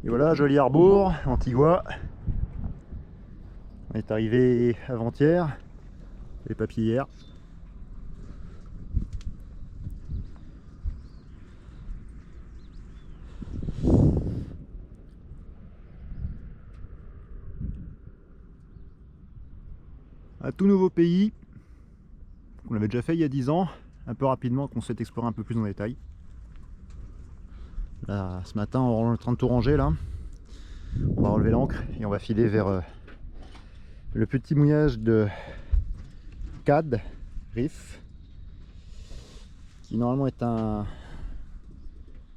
Et voilà, joli Harbour, Antigua. On est arrivé avant-hier, les papiers hier. Un tout nouveau pays, qu'on avait déjà fait il y a 10 ans, un peu rapidement, qu'on souhaite explorer un peu plus en détail. Là, ce matin, on est en train de tout ranger là. On va relever l'ancre et on va filer vers le petit mouillage de Cad Reef, qui normalement est un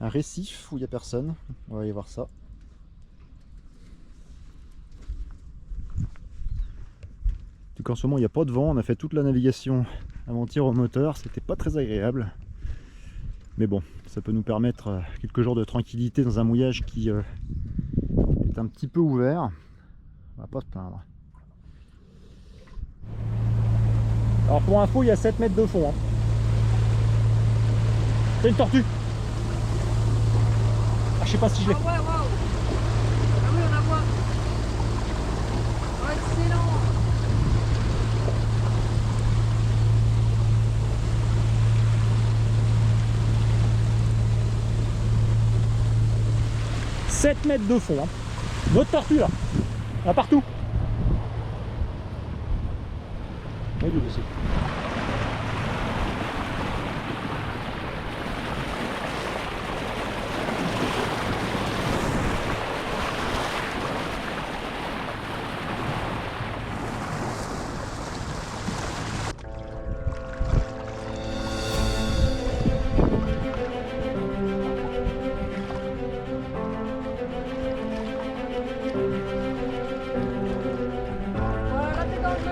récif où il n'y a personne. On va aller voir ça. Donc en ce moment il n'y a pas de vent, on a fait toute la navigation avant-hier au moteur, c'était pas très agréable. Mais bon, ça peut nous permettre quelques jours de tranquillité dans un mouillage qui est un petit peu ouvert. On va pas se plaindre. Alors pour info, il y a 7 mètres de fond. Hein. C'est une tortue. Ah, je sais pas si je l'ai. Ah ouais, waouh. Ah oui, on la voit. Oh, excellent. « 7 mètres de fond. Hein. Notre tortue là. Là partout. Et lui aussi. Voilà, t'es dans le jeu.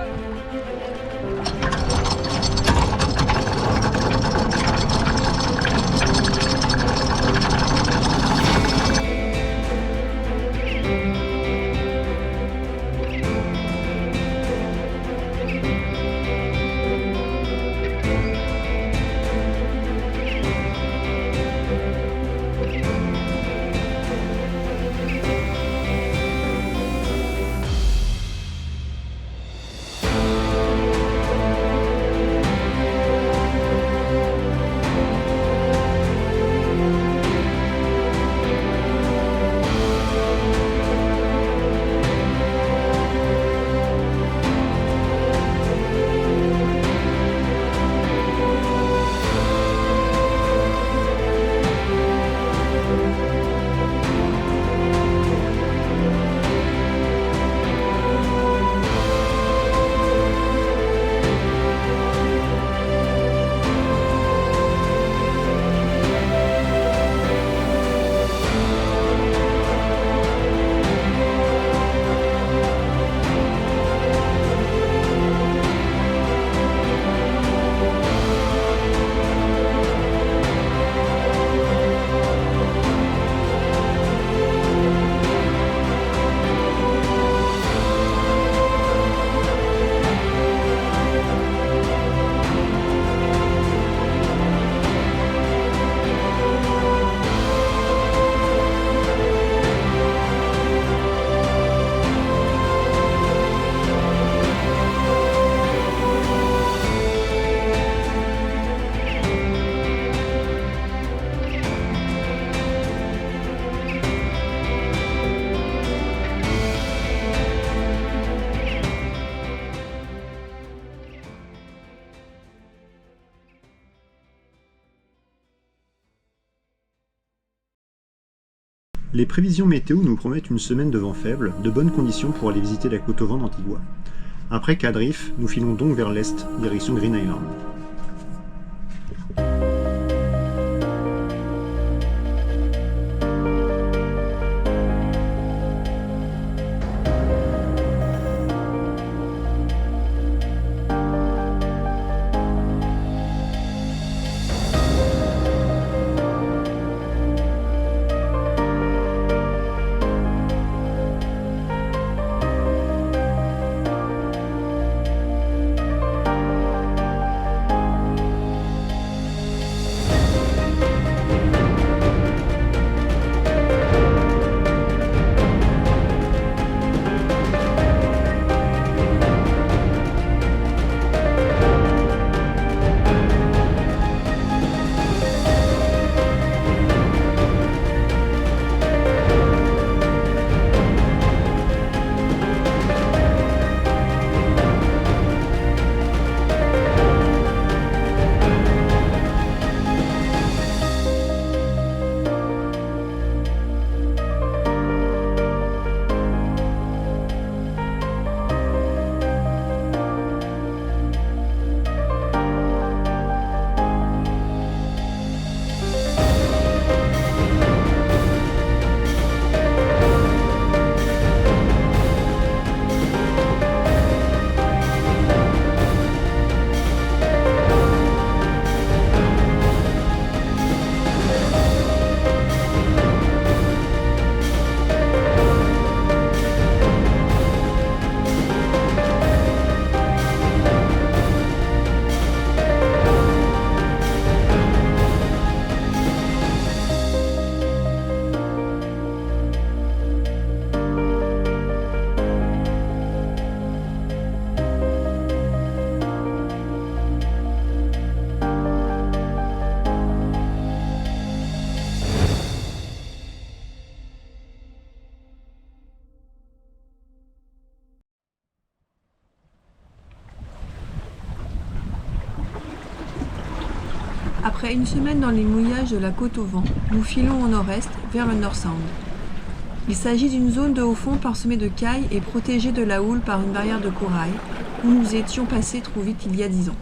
Les prévisions météo nous promettent une semaine de vent faible, de bonnes conditions pour aller visiter la côte au vent d'Antigua. Après Cad Reef, nous filons donc vers l'est, direction Green Island. Après une semaine dans les mouillages de la côte au vent, nous filons au nord-est, vers le North Sound. Il s'agit d'une zone de haut fond parsemée de cailles et protégée de la houle par une barrière de corail, où nous étions passés trop vite il y a 10 ans.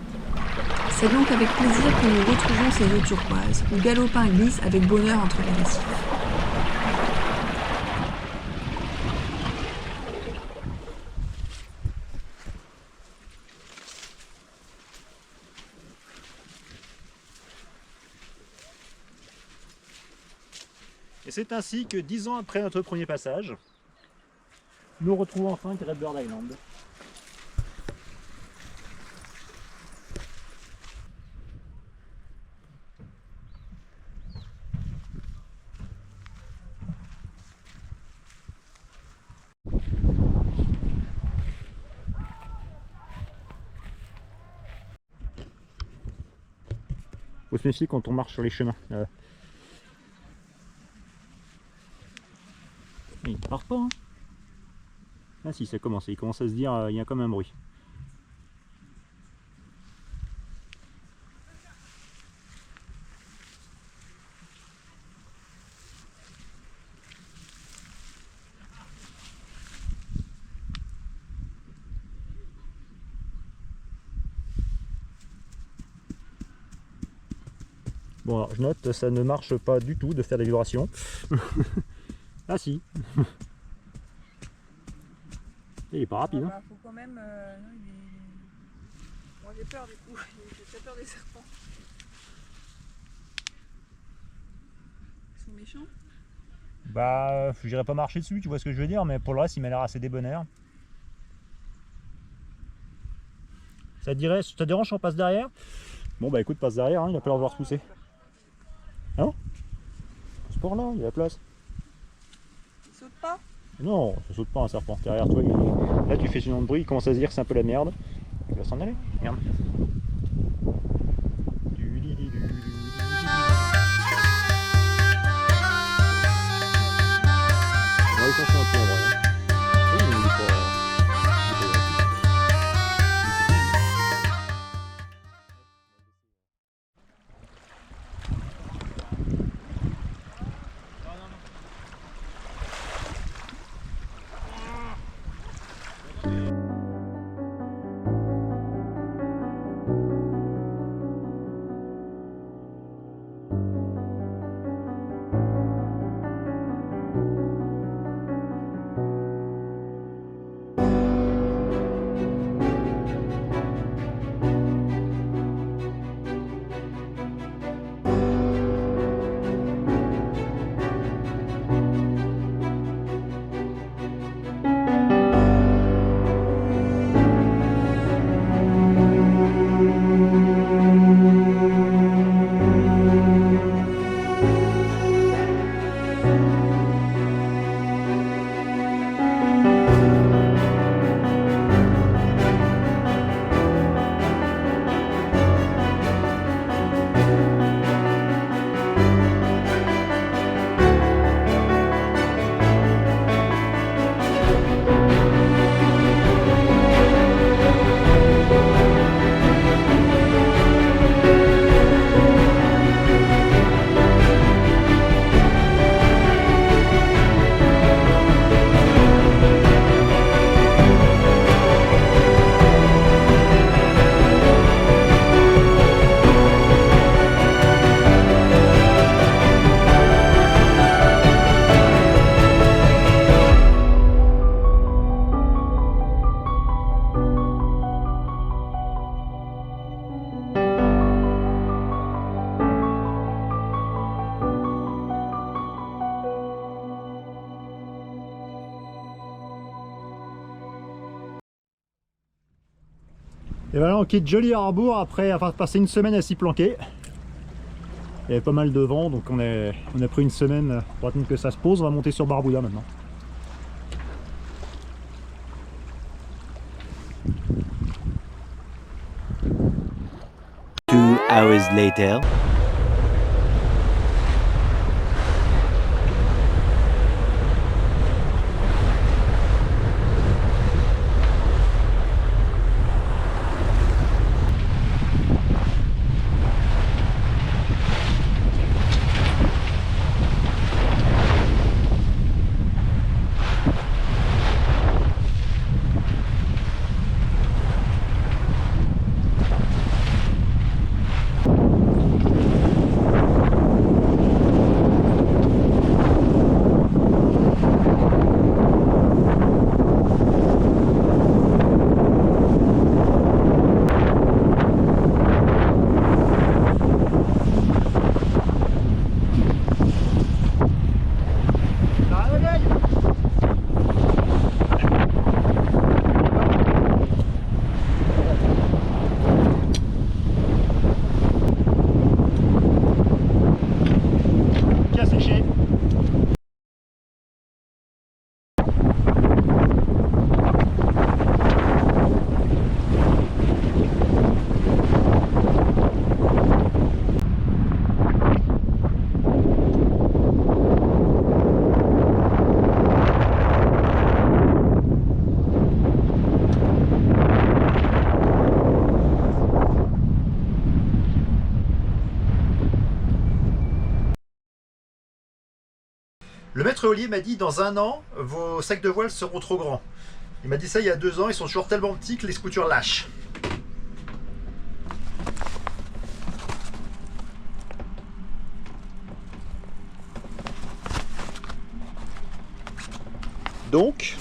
C'est donc avec plaisir que nous retrouvons ces eaux turquoises, où Galopin glisse avec bonheur entre les récifs. Et c'est ainsi que 10 ans après notre premier passage, nous retrouvons enfin Great Bird Island. Faut se méfier quand on marche sur les chemins. Il ne part pas, hein. Ah si, ça commence. Il commence à se dire, il y a comme un bruit. Bon alors, je note, ça ne marche pas du tout de faire des vibrations. Ah si. Il est pas rapide. Bah, faut quand même. Non, il est... Bon, j'ai peur du coup. J'ai très peur des serpents. Ils sont méchants. Bah, j'irai pas marcher dessus, tu vois ce que je veux dire, mais pour le reste, il m'a l'air assez débonnaire. Ça te dérange si on passe derrière? Bon bah écoute, passe derrière, hein, il a pas l'air de voir se pousser. Ah non? Ce sport là, il y a la place. Ils sautent pas? Non, ça saute pas un serpent. Derrière toi, là tu fais ce nom de bruit, il commence à se dire que c'est un peu la merde. Il va s'en aller. Merde. On va y penser un peu en vrai. Hein. Oui, mais il est pas gratuit. Et voilà, on quitte Jolly Harbour après avoir passé une semaine à s'y planquer. Il y avait pas mal de vent, donc on a pris une semaine pour attendre que ça se pose. On va monter sur Barbuda maintenant. Two hours later. Le maître éolier m'a dit dans 1 an, vos sacs de voile seront trop grands. Il m'a dit ça il y a 2 ans, ils sont toujours tellement petits que les scooters lâchent. Donc,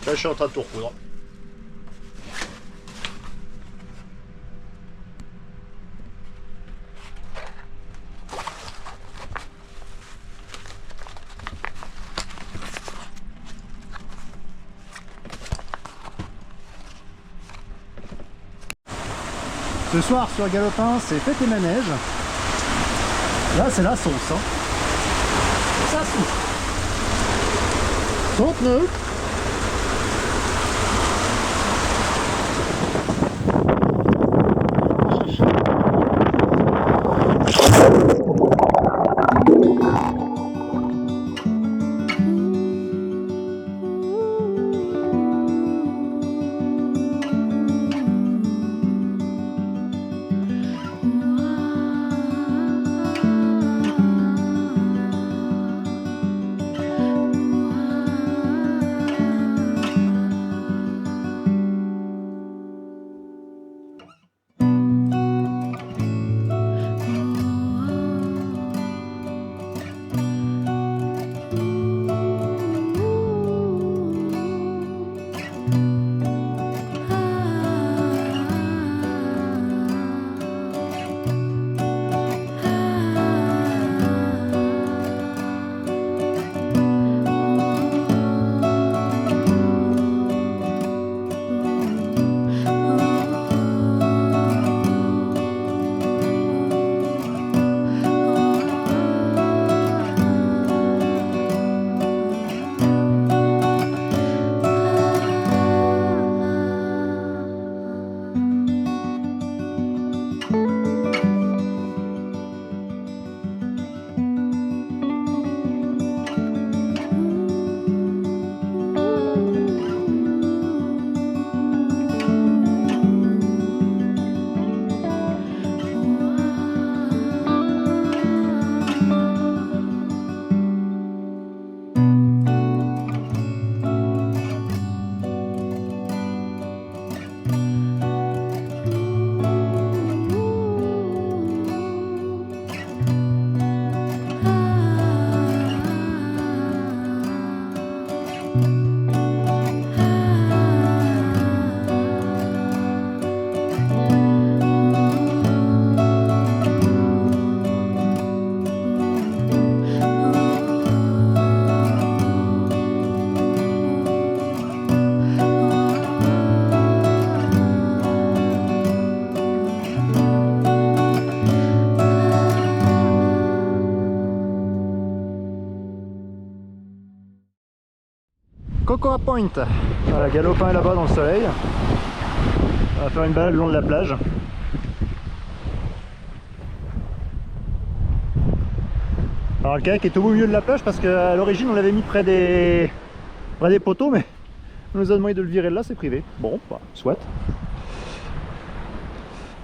là je suis en train de tout recoudre. Ce soir sur Galopin, c'est fête et manège. Là, c'est la sauce. Hein. Ça souffle. 30 nœuds. Cocoa Point, voilà, Galopin est là-bas dans le soleil. On va faire une balade le long de la plage. Alors le kayak est au beau milieu de la plage parce qu'à l'origine on l'avait mis près des poteaux, mais on nous a demandé de le virer de là, c'est privé. Bon, bah, soit.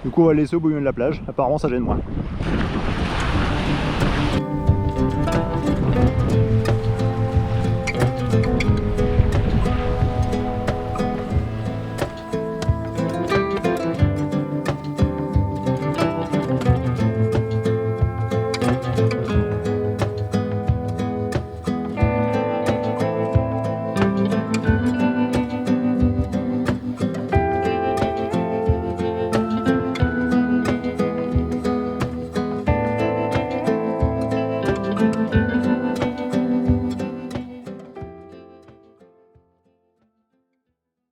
Du coup on va le laisser au beau milieu de la plage, apparemment ça gêne moins.